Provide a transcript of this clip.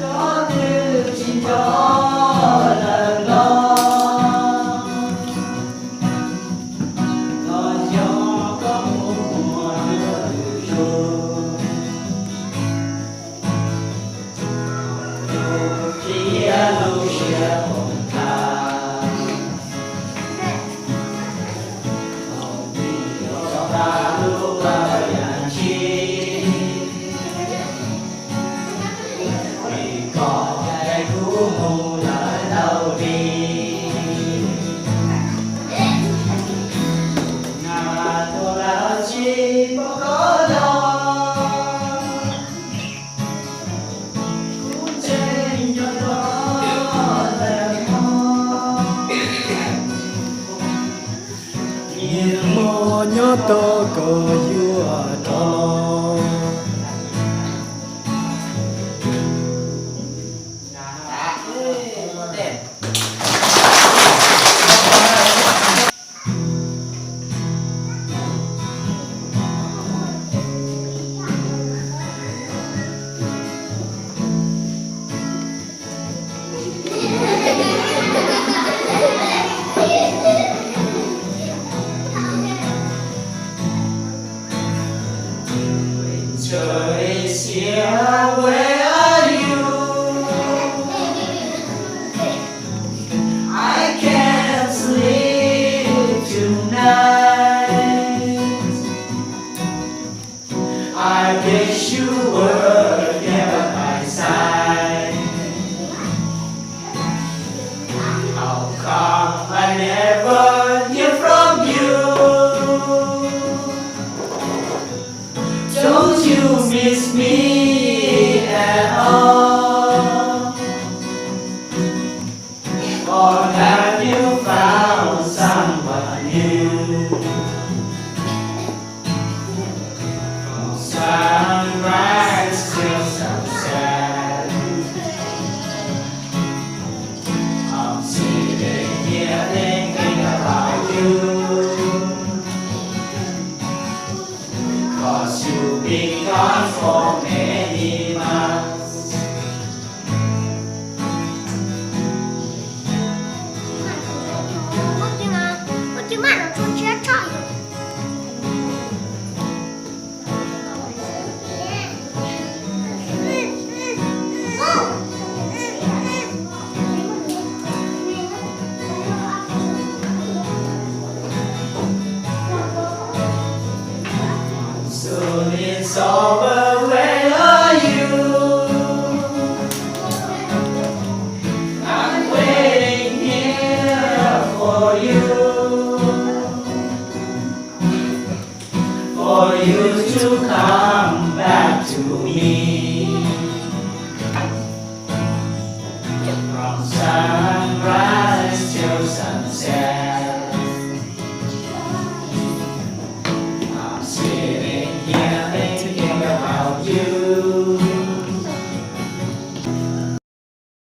có như chim gió lần đó còn gió có một mùa mưa rồi dù chỉ lúc sẽ hồn tha không vì cho ta lúc ta dàn chi vì còn cái cũ mù đã đâu đi nào tôi là chi có đâu cũng trên cho đó là nhìn mô nhớ tôi cười